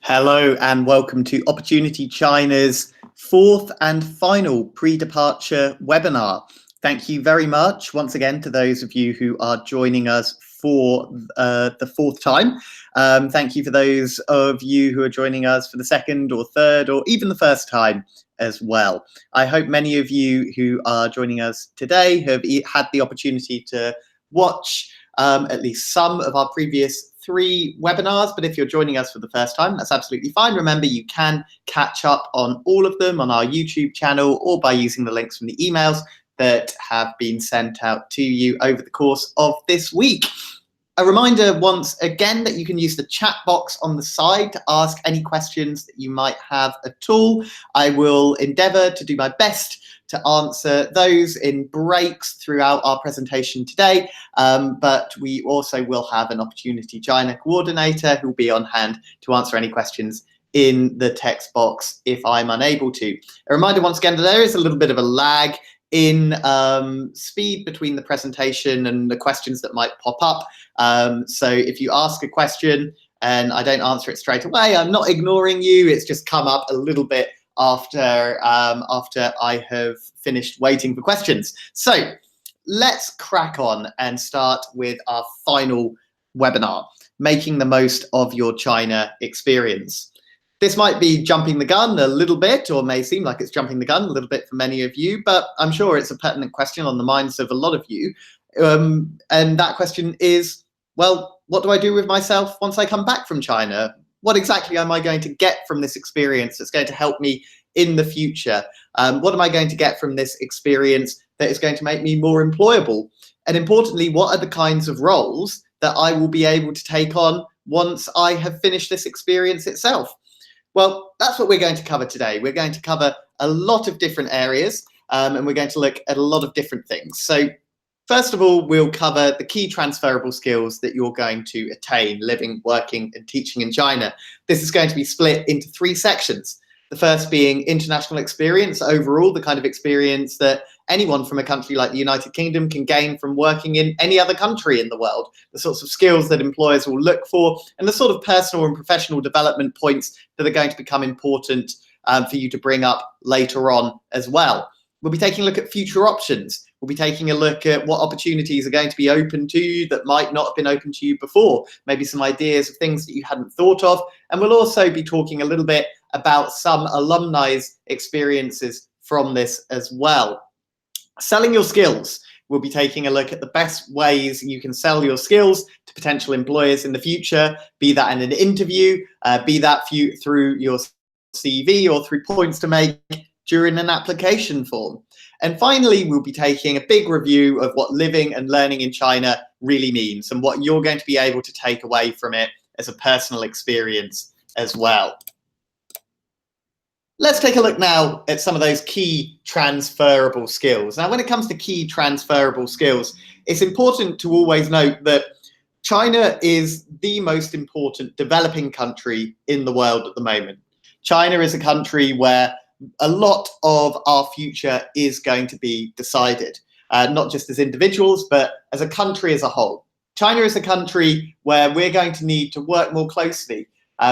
Hello and welcome to Opportunity China's fourth and final pre-departure webinar. Thank you very much once again to those of you who are joining us for the fourth time. Thank you for those of you who are joining us for the second or third or even the first time as well. I hope many of you who are joining us today have had the opportunity to watch at least some of our previous 3 webinars, but if you're joining us for the first time, that's absolutely fine. Remember, you can catch up on all of them on our YouTube channel or by using the links from the emails that have been sent out to you over the course of this week. A reminder once again that you can use the chat box on the side to ask any questions that you might have at all. I will endeavour to do my best to answer those in breaks throughout our presentation today, but we also will have an Opportunity China coordinator who will be on hand to answer any questions in the text box if I'm unable to. A reminder once again that there is a little bit of a lag in speed between the presentation and the questions that might pop up. So if you ask a question and I don't answer it straight away, I'm not ignoring you. It's just come up a little bit after I have finished waiting for questions. So let's crack on and start with our final webinar, making the most of your China experience. This might be jumping the gun a little bit, or may seem like it's jumping the gun a little bit for many of you, but I'm sure it's a pertinent question on the minds of a lot of you. And that question is, well, what do I do with myself once I come back from China? What exactly am I going to get from this experience that's going to help me in the future? What am I going to get from this experience that is going to make me more employable? And importantly, what are the kinds of roles that I will be able to take on once I have finished this experience itself? Well, that's what we're going to cover today. We're going to cover a lot of different areas and we're going to look at a lot of different things. So first of all, we'll cover the key transferable skills that you're going to attain living, working and teaching in China. This is going to be split into 3 sections. The first being international experience overall, the kind of experience that anyone from a country like the United Kingdom can gain from working in any other country in the world, the sorts of skills that employers will look for, and the sort of personal and professional development points that are going to become important for you to bring up later on as well. We'll be taking a look at future options. We'll be taking a look at what opportunities are going to be open to you that might not have been open to you before, maybe some ideas of things that you hadn't thought of. And we'll also be talking a little bit about some alumni's experiences from this as well. Selling your skills. We'll be taking a look at the best ways you can sell your skills to potential employers in the future, be that in an interview, be that through your CV or through points to make during an application form. And finally, we'll be taking a big review of what living and learning in China really means and what you're going to be able to take away from it as a personal experience as well. Let's take a look now at some of those key transferable skills. Now, when it comes to key transferable skills, it's important to always note that China is the most important developing country in the world at the moment. China is a country where a lot of our future is going to be decided, not just as individuals, but as a country as a whole. China is a country where we're going to need to work more closely.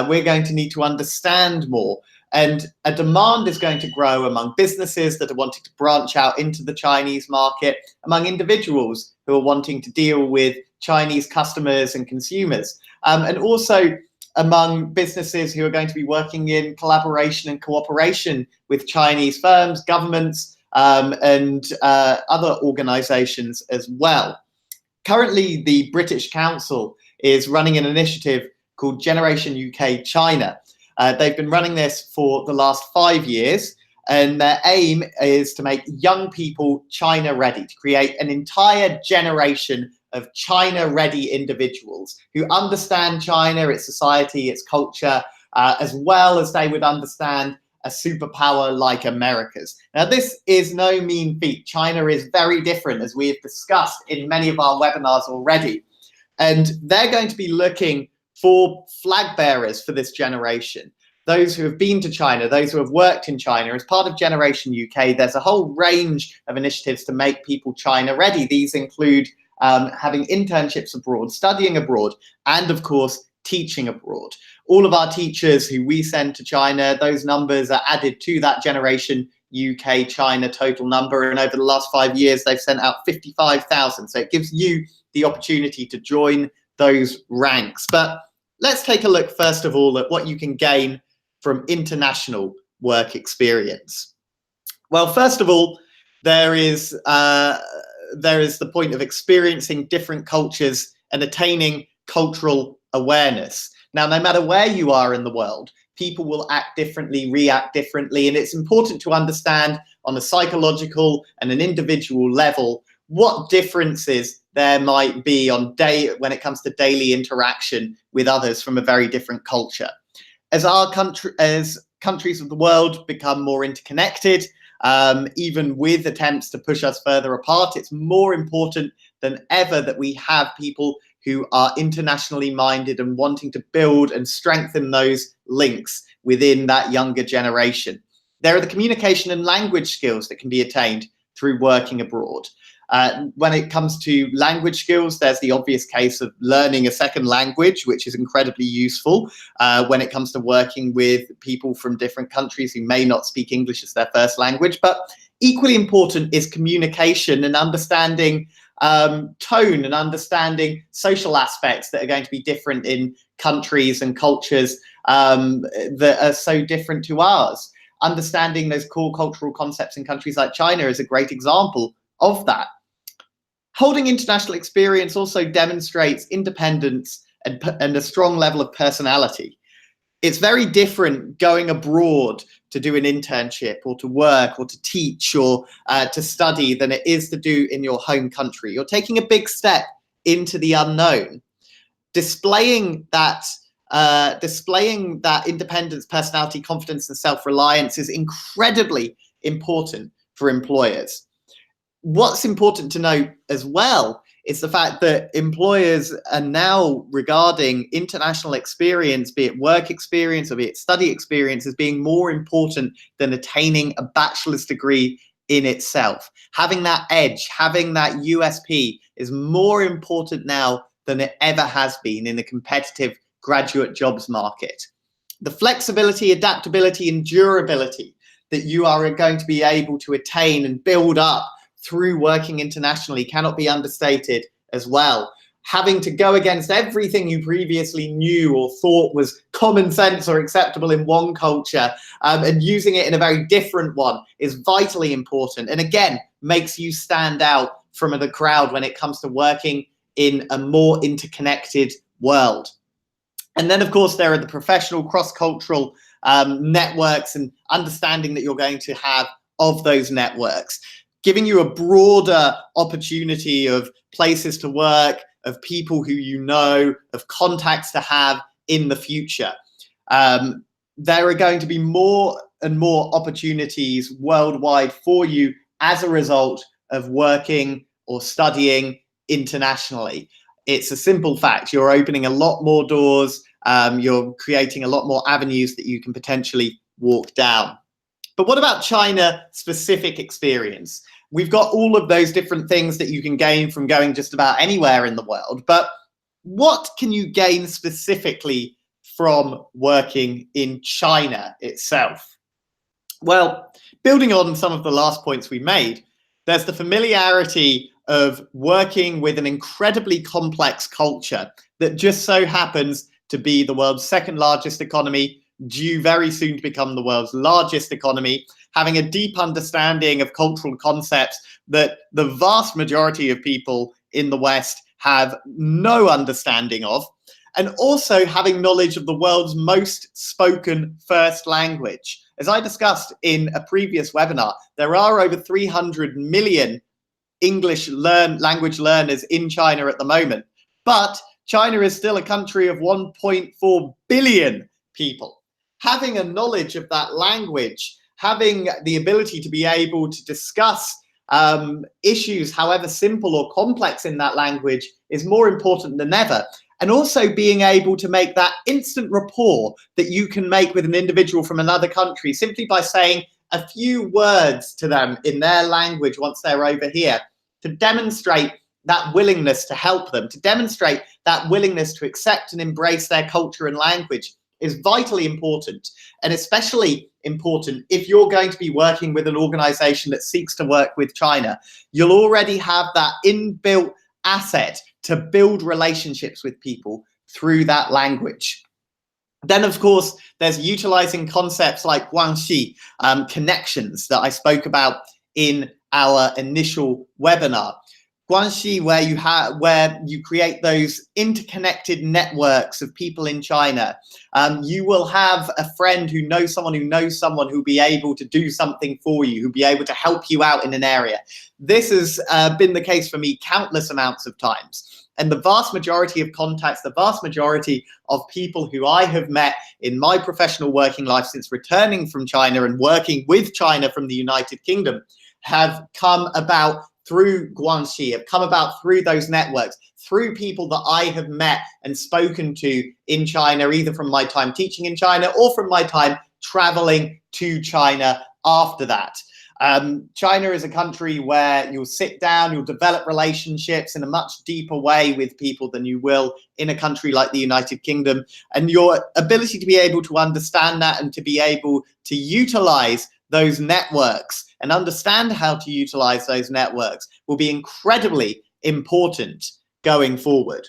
We're going to need to understand more. And a demand is going to grow among businesses that are wanting to branch out into the Chinese market, among individuals who are wanting to deal with Chinese customers and consumers, and also among businesses who are going to be working in collaboration and cooperation with Chinese firms, governments, and other organizations as well. Currently, the British Council is running an initiative called Generation UK China. They've been running this for the last 5 years, and their aim is to make young people China ready, to create an entire generation of China-ready individuals who understand China, its society, its culture, as well as they would understand a superpower like America's. Now, this is no mean feat. China is very different, as we have discussed in many of our webinars already. And they're going to be looking for flag bearers for this generation. Those who have been to China, those who have worked in China. As part of Generation UK, there's a whole range of initiatives to make people China ready. These include having internships abroad, studying abroad, and of course, teaching abroad. All of our teachers who we send to China, those numbers are added to that generation UK China total number, and over the last 5 years they've sent out 55,000. So it gives you the opportunity to join those ranks. But let's take a look first of all at what you can gain from international work experience. Well, first of all, there is the point of experiencing different cultures and attaining cultural awareness. Now, no matter where you are in the world, people will act differently, react differently, and it's important to understand on a psychological and an individual level what differences there might be when it comes to daily interaction with others from a very different culture. As countries of the world become more interconnected, even with attempts to push us further apart, it's more important than ever that we have people who are internationally minded and wanting to build and strengthen those links within that younger generation. There are the communication and language skills that can be attained through working abroad. When it comes to language skills, there's the obvious case of learning a second language, which is incredibly useful when it comes to working with people from different countries who may not speak English as their first language. But equally important is communication and understanding tone and understanding social aspects that are going to be different in countries and cultures that are so different to ours. Understanding those core cultural concepts in countries like China is a great example of that. Holding international experience also demonstrates independence and a strong level of personality. It's very different going abroad to do an internship or to work or to teach or to study than it is to do in your home country. You're taking a big step into the unknown. Displaying that independence, personality, confidence, and self-reliance is incredibly important for employers. What's important to note as well is the fact that employers are now regarding international experience, be it work experience or be it study experience, as being more important than attaining a bachelor's degree in itself. Having that edge, having that USP is more important now than it ever has been in the competitive graduate jobs market. The flexibility, adaptability, and durability that you are going to be able to attain and build up through working internationally cannot be understated as well. Having to go against everything you previously knew or thought was common sense or acceptable in one culture and using it in a very different one is vitally important, and again makes you stand out from the crowd when it comes to working in a more interconnected world. And then, of course, there are the professional cross-cultural networks and understanding that you're going to have of those networks, giving you a broader opportunity of places to work, of people who you know, of contacts to have in the future. There are going to be more and more opportunities worldwide for you as a result of working or studying internationally. It's a simple fact. You're opening a lot more doors. You're creating a lot more avenues that you can potentially walk down. But what about China-specific experience? We've got all of those different things that you can gain from going just about anywhere in the world. But what can you gain specifically from working in China itself? Well, building on some of the last points we made, there's the familiarity of working with an incredibly complex culture that just so happens to be the world's second largest economy, due very soon to become the world's largest economy, having a deep understanding of cultural concepts that the vast majority of people in the West have no understanding of, and also having knowledge of the world's most spoken first language. As I discussed in a previous webinar, there are over 300 million English language learners in China at the moment, but China is still a country of 1.4 billion people. Having a knowledge of that language, having the ability to be able to discuss issues, however simple or complex in that language, is more important than ever. And also being able to make that instant rapport that you can make with an individual from another country simply by saying a few words to them in their language once they're over here, to demonstrate that willingness to help them, to demonstrate that willingness to accept and embrace their culture and language is vitally important, and especially important if you're going to be working with an organization that seeks to work with China. You'll already have that inbuilt asset to build relationships with people through that language. Then, of course, there's utilizing concepts like guanxi, connections that I spoke about in our initial webinar. Guanxi, where you create those interconnected networks of people in China. You will have a friend who knows someone who'll be able to do something for you, who'll be able to help you out in an area. This has been the case for me countless amounts of times. And the vast majority of contacts, the vast majority of people who I have met in my professional working life since returning from China and working with China from the United Kingdom have come about through guanxi, have come about through those networks, through people that I have met and spoken to in China, either from my time teaching in China or from my time traveling to China after that. China is a country where you'll sit down, you'll develop relationships in a much deeper way with people than you will in a country like the United Kingdom. And your ability to be able to understand that and to be able to utilize those networks and understand how to utilize those networks will be incredibly important going forward.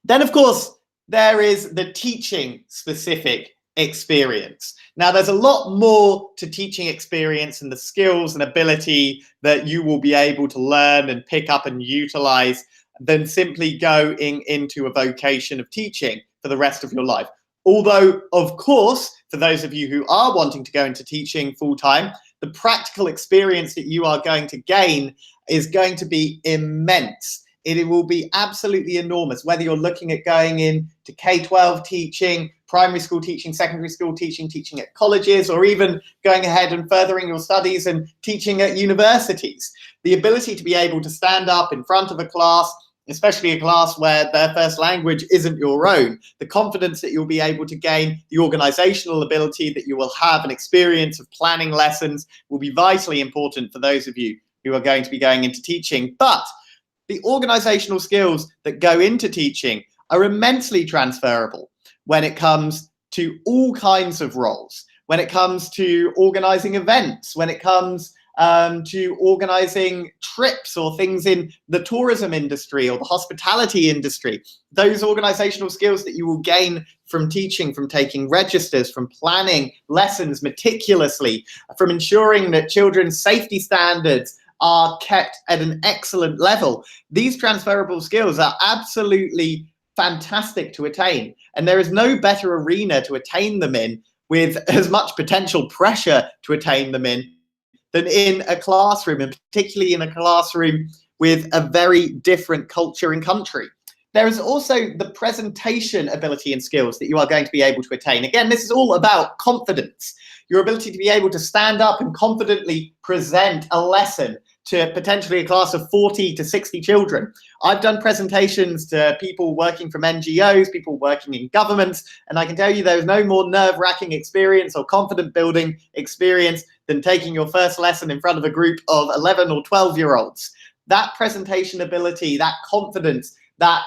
Then, of course, there is the teaching specific experience. Now, there's a lot more to teaching experience and the skills and ability that you will be able to learn and pick up and utilize than simply going into a vocation of teaching for the rest of your life. Although, of course, for those of you who are wanting to go into teaching full-time, the practical experience that you are going to gain is going to be immense. It will be absolutely enormous, whether you're looking at going into K-12 teaching, primary school teaching, secondary school teaching, teaching at colleges, or even going ahead and furthering your studies and teaching at universities. The ability to be able to stand up in front of a class, especially a class where their first language isn't your own, the confidence that you'll be able to gain, the organizational ability that you will have, an experience of planning lessons will be vitally important for those of you who are going to be going into teaching. But the organizational skills that go into teaching are immensely transferable when it comes to all kinds of roles, when it comes to organizing events, when it comes to organizing trips or things in the tourism industry or the hospitality industry. Those organizational skills that you will gain from teaching, from taking registers, from planning lessons meticulously, from ensuring that children's safety standards are kept at an excellent level. These transferable skills are absolutely fantastic to attain, and there is no better arena to attain them in with as much potential pressure to attain them in than in a classroom, and particularly in a classroom with a very different culture and country. There is also the presentation ability and skills that you are going to be able to attain. Again, this is all about confidence, your ability to be able to stand up and confidently present a lesson to potentially a class of 40 to 60 children. I've done presentations to people working from NGOs, people working in governments, and I can tell you there's no more nerve-wracking experience or confident building experience than taking your first lesson in front of a group of 11 or 12-year-olds. That presentation ability, that confidence, that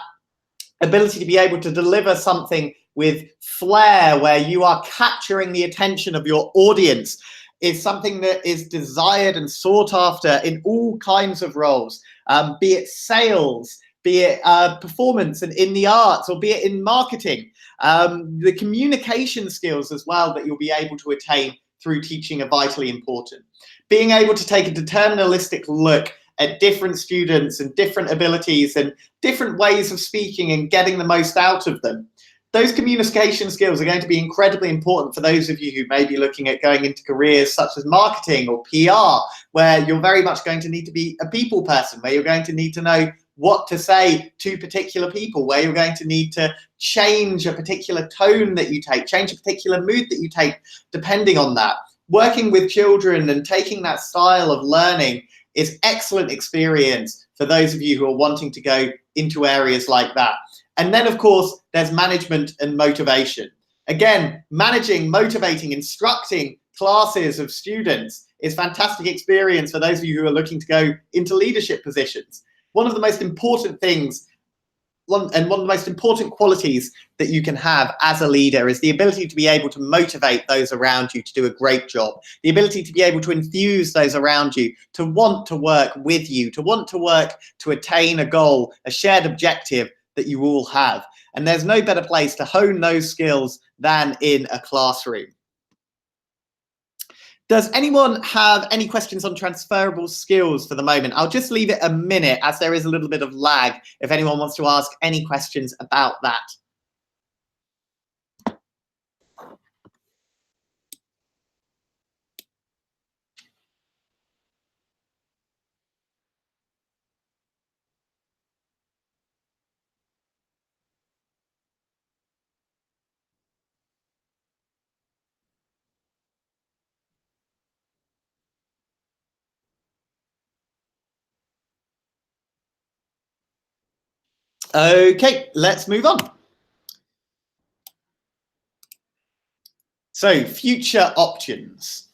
ability to be able to deliver something with flair where you are capturing the attention of your audience is something that is desired and sought after in all kinds of roles, be it sales, be it performance and in the arts, or be it in marketing. The communication skills as well that you'll be able to attain through teaching are vitally important. Being able to take a deterministic look at different students and different abilities and different ways of speaking and getting the most out of them. Those communication skills are going to be incredibly important for those of you who may be looking at going into careers such as marketing or PR, where you're very much going to need to be a people person, where you're going to need to know what to say to particular people, where you're going to need to change a particular tone that you take, change a particular mood that you take, depending on that. Working with children and taking that style of learning is excellent experience for those of you who are wanting to go into areas like that. And then, of course, there's management and motivation. Again, managing, motivating, instructing classes of students is fantastic experience for those of you who are looking to go into leadership positions. one of the most important things, one of the most important qualities that you can have as a leader is the ability to be able to motivate those around you to do a great job, the ability to be able to enthuse those around you to want to work with you, to want to work to attain a goal, a shared objective that you all have. And there's no better place to hone those skills than in a classroom. Does anyone have any questions on transferable skills for the moment? I'll just leave it a minute as there is a little bit of lag if anyone wants to ask any questions about that. Okay, let's move on. So, future options.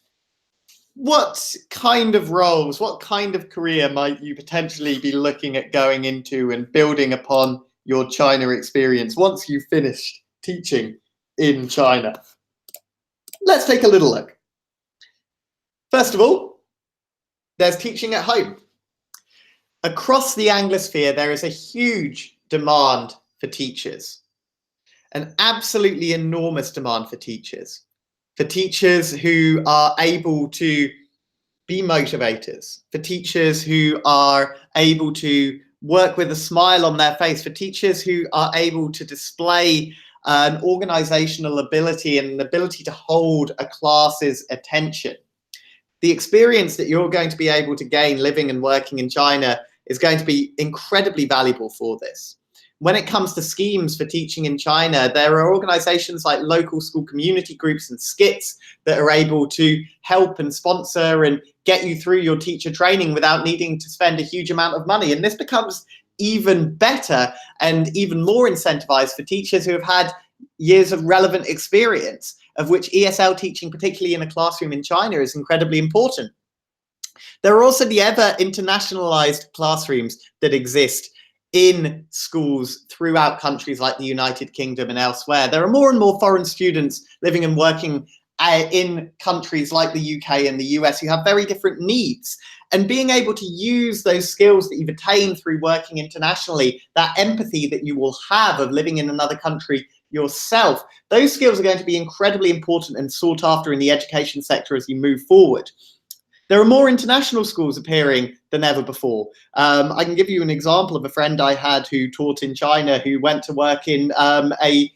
What kind of roles, what kind of career might you potentially be looking at going into and building upon your China experience once you've finished teaching in China? Let's take a little look. First of all, there's teaching at home. Across the Anglosphere, there is a huge demand for teachers, an absolutely enormous demand for teachers who are able to be motivators, for teachers who are able to work with a smile on their face, for teachers who are able to display an organizational ability and an ability to hold a class's attention. The experience that you're going to be able to gain living and working in China is going to be incredibly valuable for this. When it comes to schemes for teaching in China, there are organizations like local school community groups and skits that are able to help and sponsor and get you through your teacher training without needing to spend a huge amount of money. And this becomes even better and even more incentivized for teachers who have had years of relevant experience, of which ESL teaching, particularly in a classroom in China, is incredibly important. There are also the ever internationalized classrooms that exist in schools throughout countries like the United Kingdom and elsewhere. There are more and more foreign students living and working in countries like the UK and the US who have very different needs. And being able to use those skills that you've attained through working internationally, that empathy that you will have of living in another country yourself, those skills are going to be incredibly important and sought after in the education sector as you move forward. There are more international schools appearing than ever before. I can give you an example of a friend I had who taught in China, who went to work in a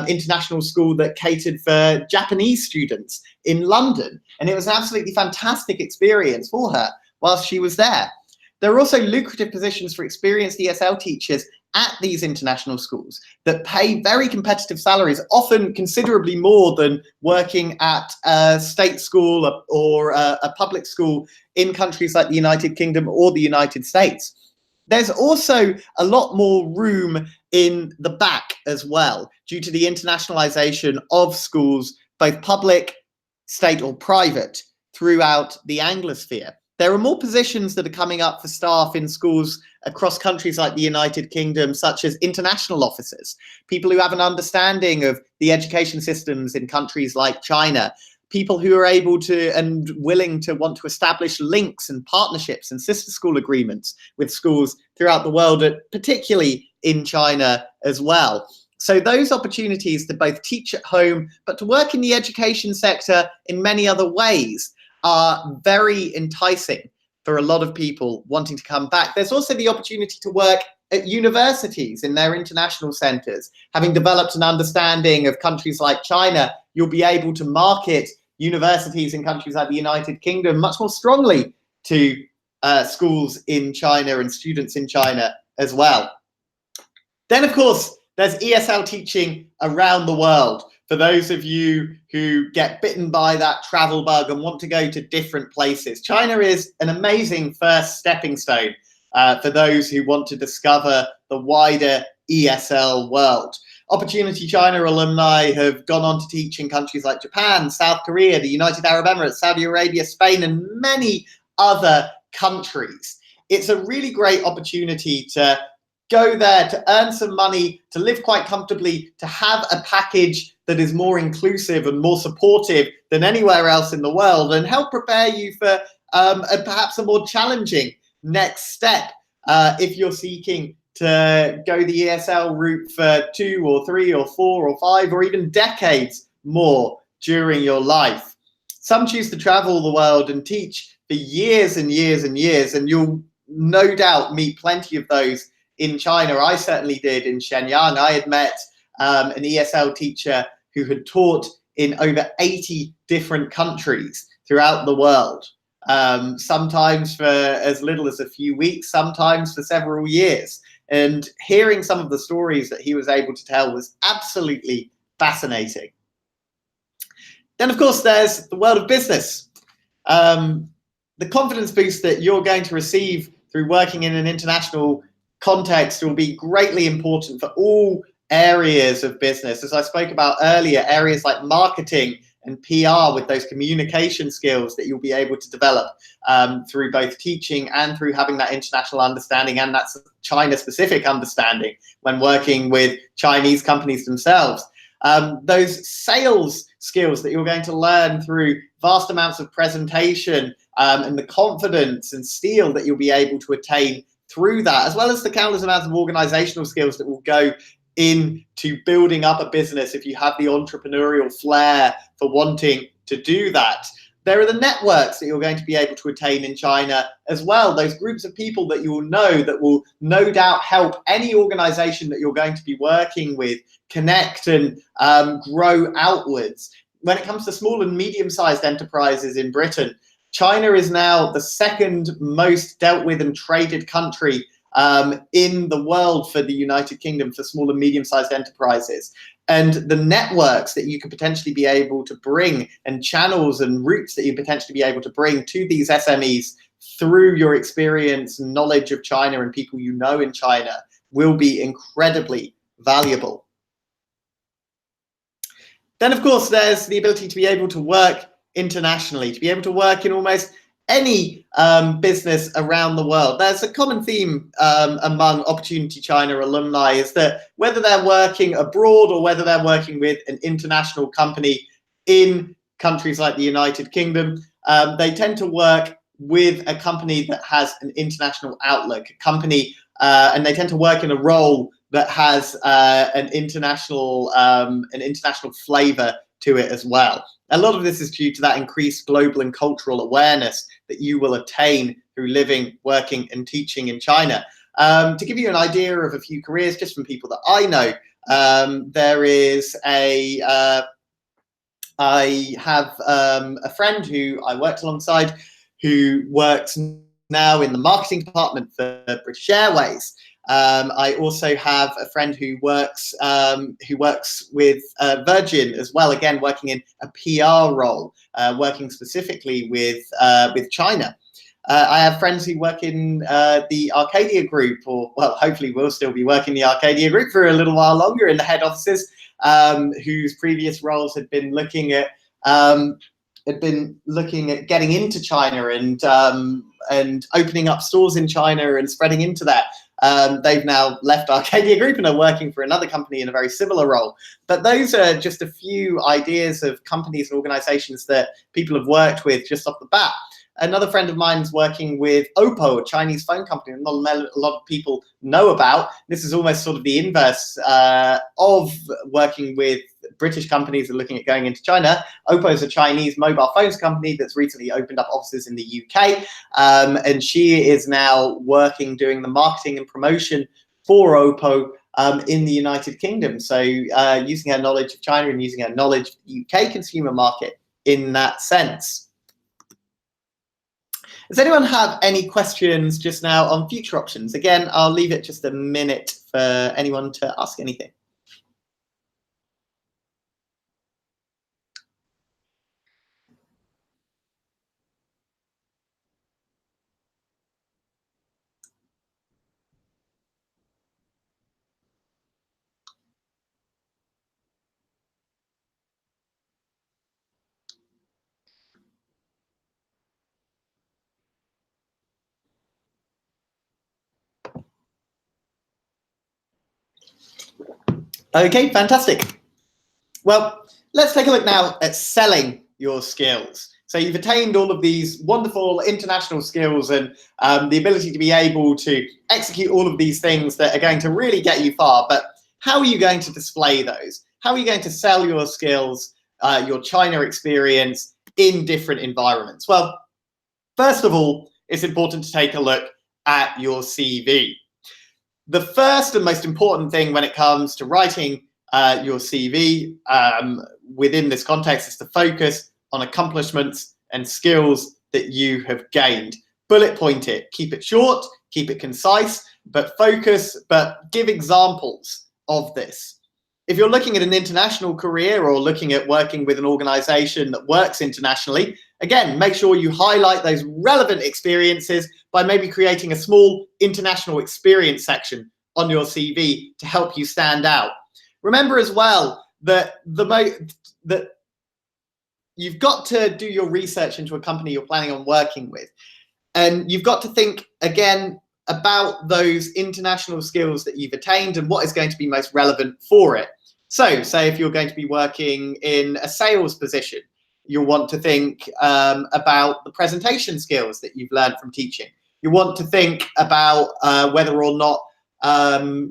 international school that catered for Japanese students in London. And it was an absolutely fantastic experience for her whilst she was there. There are also lucrative positions for experienced ESL teachers at these international schools that pay very competitive salaries, often considerably more than working at a state school or a public school in countries like the United Kingdom or the United States. There's also a lot more room in the back as well, due to the internationalization of schools, both public, state or private, throughout the Anglosphere. There are more positions that are coming up for staff in schools across countries like the United Kingdom, such as international officers, people who have an understanding of the education systems in countries like China, people who are able to and willing to want to establish links and partnerships and sister school agreements with schools throughout the world, particularly in China as well. So those opportunities to both teach at home, but to work in the education sector in many other ways are very enticing for a lot of people wanting to come back. There's also the opportunity to work at universities in their international centers. Having developed an understanding of countries like China, you'll be able to market universities in countries like the United Kingdom much more strongly to schools in China and students in China as well. Then, of course, there's ESL teaching around the world. For those of you who get bitten by that travel bug and want to go to different places, China is an amazing first stepping stone for those who want to discover the wider ESL world. Opportunity China alumni have gone on to teach in countries like Japan, South Korea, the United Arab Emirates, Saudi Arabia, Spain, and many other countries. it's a really great opportunity to go there, to earn some money, to live quite comfortably, to have a package that is more inclusive and more supportive than anywhere else in the world, and help prepare you for perhaps a more challenging next step if you're seeking to go the ESL route for 2 or 3 or 4 or 5 or even decades more during your life. Some choose to travel the world and teach for years and years and years, and you'll no doubt meet plenty of those in China. I certainly did in Shenyang. I had met an ESL teacher who had taught in over 80 different countries throughout the world, sometimes for as little as a few weeks, sometimes for several years. And hearing some of the stories that he was able to tell was absolutely fascinating. Then, of course, there's the world of business. The confidence boost that you're going to receive through working in an international context will be greatly important for all areas of business. As I spoke about earlier, areas like marketing and PR, with those communication skills that you'll be able to develop through both teaching and through having that international understanding and that China-specific understanding when working with Chinese companies themselves. Those sales skills that you're going to learn through vast amounts of presentation and the confidence and steel that you'll be able to attain through that, as well as the countless amounts of organizational skills that will go into building up a business if you have the entrepreneurial flair for wanting to do that. There are the networks that you're going to be able to attain in China as well, those groups of people that you will know that will no doubt help any organization that you're going to be working with connect and grow outwards. When it comes to small and medium-sized enterprises in Britain, China is now the second most dealt with and traded country in the world for the United Kingdom for small and medium-sized enterprises. And the networks that you could potentially be able to bring and channels and routes that you potentially be able to bring to these SMEs through your experience and knowledge of China and people you know in China will be incredibly valuable. Then, of course, there's the ability to be able to work internationally, to be able to work in almost any business around the world. There's a common theme among Opportunity China alumni is that whether they're working abroad or whether they're working with an international company in countries like the United Kingdom, they tend to work with a company that has an international outlook, a company, and they tend to work in a role that has an international flavor to it as well. A lot of this is due to that increased global and cultural awareness that you will attain through living, working, and teaching in China. To give you an idea of a few careers, just from people that I know, there is I have a friend who I worked alongside who works now in the marketing department for British Airways. I also have a friend who works with Virgin as well, again working in a PR role, working specifically with China. I have friends who work in the Arcadia Group, or well, hopefully will still be working the Arcadia Group for a little while longer in the head offices, whose previous roles had been looking at getting into China and opening up stores in China and spreading into that. They've now left Arcadia Group and are working for another company in a very similar role. But those are just a few ideas of companies and organizations that people have worked with just off the bat. Another friend of mine is working with Oppo, a Chinese phone company that not a lot of people know about. This is almost sort of the inverse of working with British companies that are looking at going into China. Oppo is a Chinese mobile phones company that's recently opened up offices in the UK. And she is now working, doing the marketing and promotion for Oppo in the United Kingdom. So using her knowledge of China and using her knowledge of the UK consumer market in that sense. Does anyone have any questions just now on future options? Again, I'll leave it just a minute for anyone to ask anything. Okay, fantastic. Well, let's take a look now at selling your skills. So you've attained all of these wonderful international skills and the ability to be able to execute all of these things that are going to really get you far. But how are you going to display those? How are you going to sell your skills, your China experience in different environments? Well, first of all, it's important to take a look at your CV. The first and most important thing when it comes to writing your CV within this context is to focus on accomplishments and skills that you have gained. Bullet point it, keep it short, keep it concise, but give examples of this. If you're looking at an international career or looking at working with an organization that works internationally, again, make sure you highlight those relevant experiences by maybe creating a small international experience section on your CV to help you stand out. Remember as well that that you've got to do your research into a company you're planning on working with. And you've got to think again about those international skills that you've attained and what is going to be most relevant for it. So say if you're going to be working in a sales position, you'll want to think about the presentation skills that you've learned from teaching. You want to think about whether or not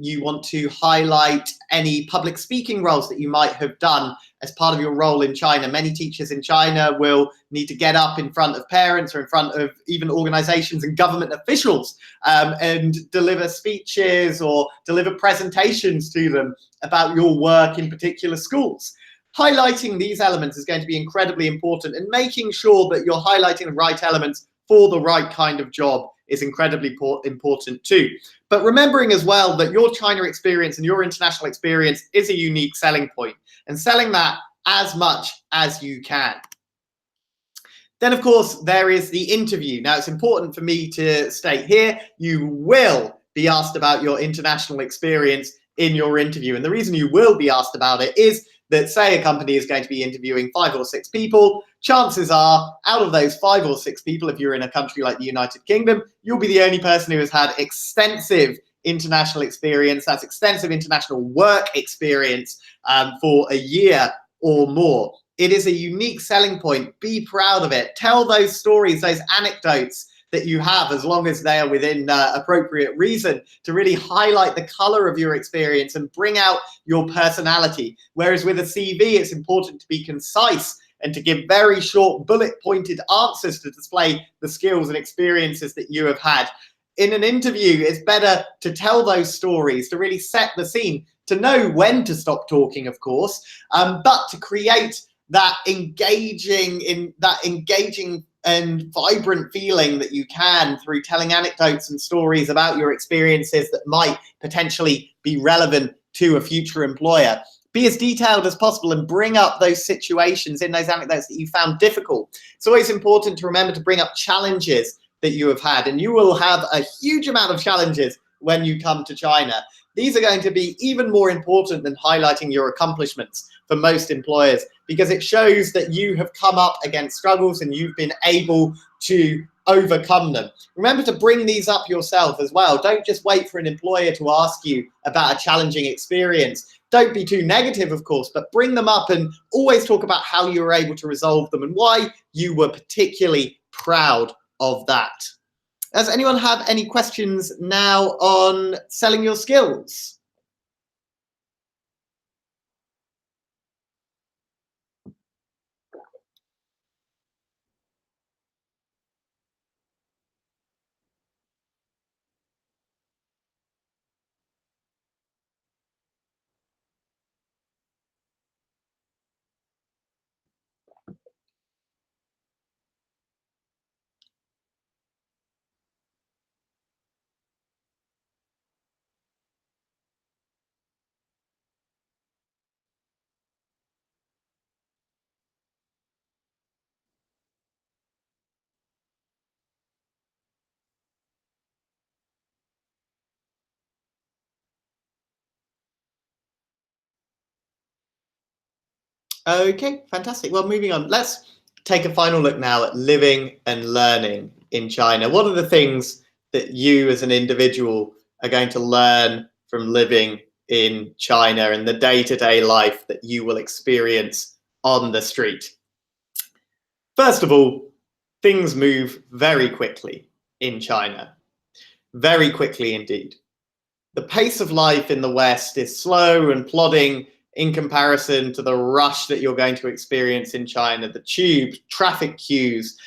you want to highlight any public speaking roles that you might have done as part of your role in China. Many teachers in China will need to get up in front of parents or in front of even organizations and government officials and deliver speeches or deliver presentations to them about your work in particular schools. Highlighting these elements is going to be incredibly important, and making sure that you're highlighting the right elements for the right kind of job is incredibly important too. But remembering as well that your China experience and your international experience is a unique selling point, and selling that as much as you can. Then, of course, there is the interview. Now, it's important for me to state here, you will be asked about your international experience in your interview. And the reason you will be asked about it is that, say, a company is going to be interviewing 5 or 6 people, chances are, out of those 5 or 6 people, if you're in a country like the United Kingdom, you'll be the only person who has had extensive international experience, that's extensive international work experience for a year or more. It is a unique selling point. Be proud of it. Tell those stories, those anecdotes that you have, as long as they are within appropriate reason, to really highlight the color of your experience and bring out your personality. Whereas with a CV, it's important to be concise and to give very short bullet-pointed answers to display the skills and experiences that you have had. In an interview, it's better to tell those stories, to really set the scene, to know when to stop talking, of course, but to create that engaging and vibrant feeling that you can through telling anecdotes and stories about your experiences that might potentially be relevant to a future employer. Be as detailed as possible and bring up those situations in those anecdotes that you found difficult. It's always important to remember to bring up challenges that you have had, and you will have a huge amount of challenges when you come to China. These are going to be even more important than highlighting your accomplishments for most employers, because it shows that you have come up against struggles and you've been able to overcome them. Remember to bring these up yourself as well. Don't just wait for an employer to ask you about a challenging experience. Don't be too negative, of course, but bring them up and always talk about how you were able to resolve them and why you were particularly proud of that. Does anyone have any questions now on selling your skills? Okay, fantastic. Well, moving on. Let's take a final look now at living and learning in China. What are the things that you as an individual are going to learn from living in China and the day-to-day life that you will experience on the street. First of all, things move very quickly in China, very quickly indeed. The pace of life in the West is slow and plodding in comparison to the rush that you're going to experience in China. The tube, traffic queues,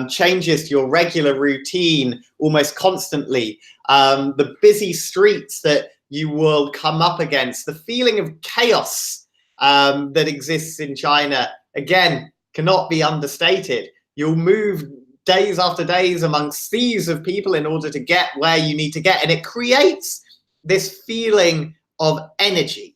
changes to your regular routine almost constantly, the busy streets that you will come up against, the feeling of chaos that exists in China, again, cannot be understated. You'll move days after days amongst seas of people in order to get where you need to get, and it creates this feeling of energy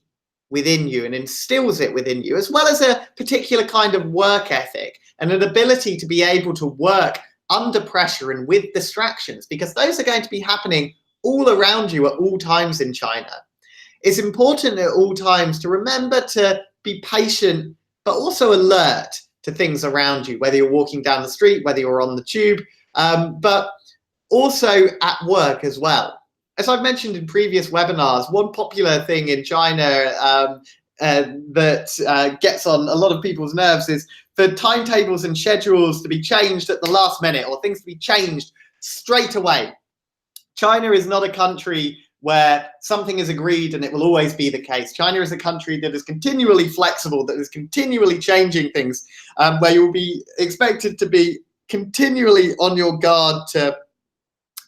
within you and instills it within you, as well as a particular kind of work ethic and an ability to be able to work under pressure and with distractions, because those are going to be happening all around you at all times in China. It's important at all times to remember to be patient, but also alert to things around you, whether you're walking down the street, whether you're on the tube, but also at work as well. As I've mentioned in previous webinars, one popular thing in China that gets on a lot of people's nerves is for timetables and schedules to be changed at the last minute, or things to be changed straight away. China is not a country where something is agreed and it will always be the case. China is a country that is continually flexible, that is continually changing things, where you'll be expected to be continually on your guard to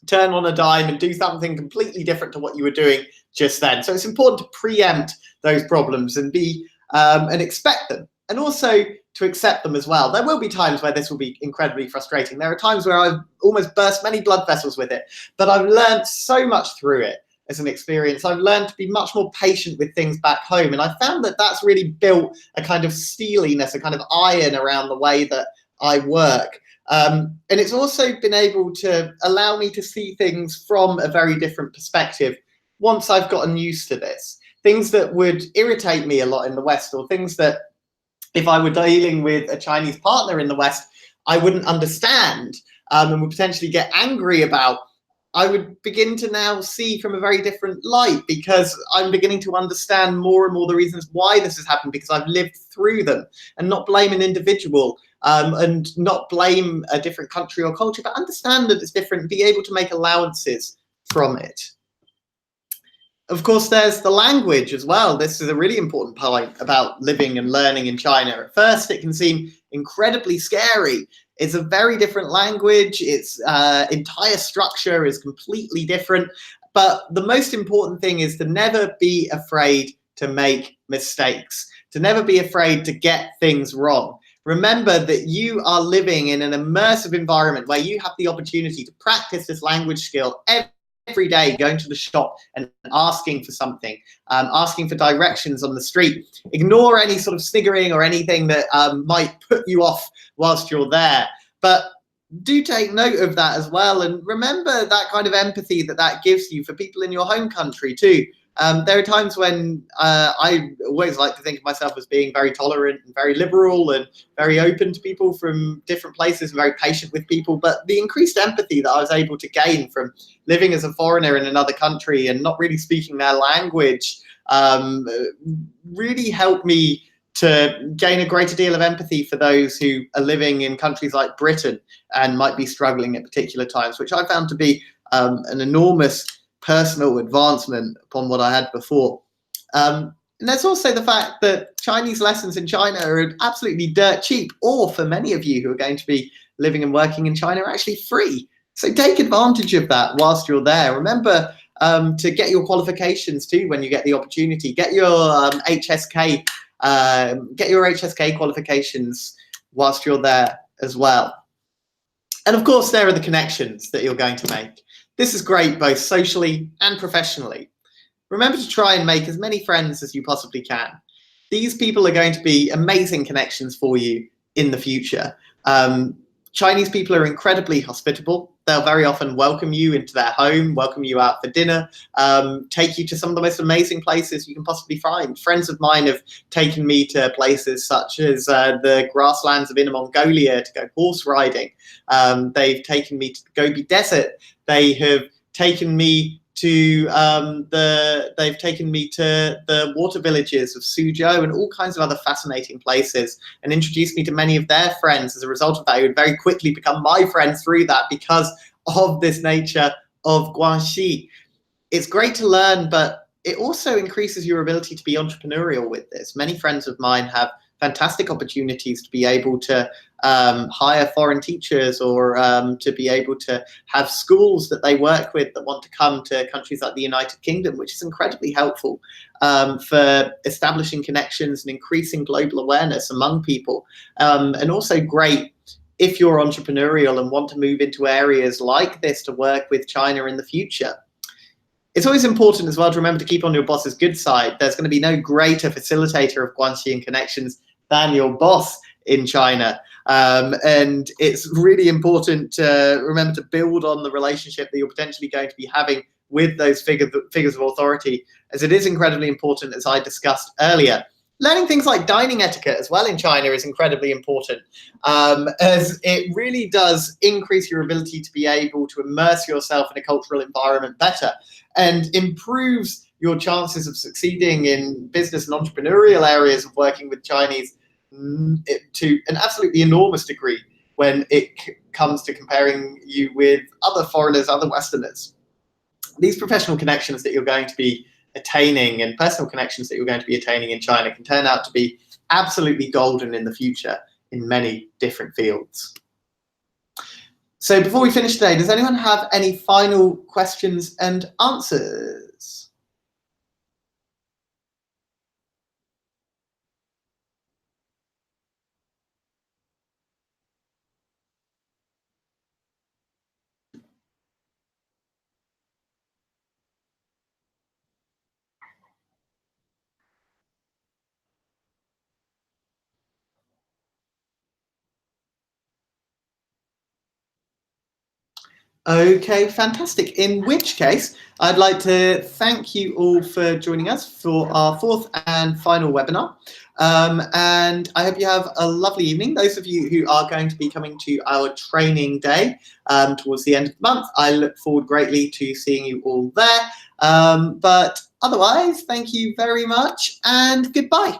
turn on a dime and do something completely different to what you were doing just then. So it's important to preempt those problems and be and expect them, and also to accept them as well. There will be times where this will be incredibly frustrating. There are times where I've almost burst many blood vessels with it, but I've learned so much through it as an experience. I've learned to be much more patient with things back home, and I found that that's really built a kind of steeliness, a kind of iron around the way that I work. And it's also been able to allow me to see things from a very different perspective once I've gotten used to this. Things that would irritate me a lot in the West, or things that if I were dealing with a Chinese partner in the West, I wouldn't understand and would potentially get angry about, I would begin to now see from a very different light, because I'm beginning to understand more and more the reasons why this has happened, because I've lived through them, and not blame an individual and not blame a different country or culture, but understand that it's different and be able to make allowances from it. Of course, there's the language as well. This is a really important point about living and learning in China. At first, it can seem incredibly scary. It's a very different language. Its entire structure is completely different. But the most important thing is to never be afraid to make mistakes, to never be afraid to get things wrong. Remember that you are living in an immersive environment where you have the opportunity to practice this language skill every day, going to the shop and asking for something, asking for directions on the street. Ignore any sort of sniggering or anything that might put you off whilst you're there. But do take note of that as well, and remember that kind of empathy that gives you for people in your home country too. There are times when I always like to think of myself as being very tolerant and very liberal and very open to people from different places and very patient with people. But the increased empathy that I was able to gain from living as a foreigner in another country and not really speaking their language really helped me to gain a greater deal of empathy for those who are living in countries like Britain and might be struggling at particular times, which I found to be an enormous personal advancement upon what I had before. And there's also the fact that Chinese lessons in China are absolutely dirt cheap, or for many of you who are going to be living and working in China, are actually free. So take advantage of that whilst you're there. Remember to get your qualifications too when you get the opportunity. Get your HSK qualifications whilst you're there as well. And of course, there are the connections that you're going to make. This is great both socially and professionally. Remember to try and make as many friends as you possibly can. These people are going to be amazing connections for you in the future. Chinese people are incredibly hospitable. They'll very often welcome you into their home, welcome you out for dinner, take you to some of the most amazing places you can possibly find. Friends of mine have taken me to places such as the grasslands of Inner Mongolia to go horse riding. They've taken me to the Gobi Desert. They have taken me to they've taken me to the water villages of Suzhou and all kinds of other fascinating places, and introduced me to many of their friends as a result of that, who would very quickly become my friends through that because of this nature of Guanxi. It's great to learn, but it also increases your ability to be entrepreneurial with this. Many friends of mine have fantastic opportunities to be able to hire foreign teachers, or to be able to have schools that they work with that want to come to countries like the United Kingdom, which is incredibly helpful for establishing connections and increasing global awareness among people. And also great if you're entrepreneurial and want to move into areas like this to work with China in the future. It's always important as well to remember to keep on your boss's good side. There's going to be no greater facilitator of Guanxi connections than your boss in China. And it's really important to remember to build on the relationship that you're potentially going to be having with those figures of authority, as it is incredibly important, as I discussed earlier. Learning things like dining etiquette as well in China is incredibly important, as it really does increase your ability to be able to immerse yourself in a cultural environment better, and improves your chances of succeeding in business and entrepreneurial areas of working with Chinese to an absolutely enormous degree when it comes to comparing you with other foreigners, other Westerners. These professional connections that you're going to be attaining and personal connections that you're going to be attaining in China can turn out to be absolutely golden in the future in many different fields. So before we finish today, does anyone have any final questions and answers? Okay, fantastic. In which case, I'd like to thank you all for joining us for our fourth and final webinar. And I hope you have a lovely evening. Those of you who are going to be coming to our training day towards the end of the month, I look forward greatly to seeing you all there. But otherwise, thank you very much and goodbye.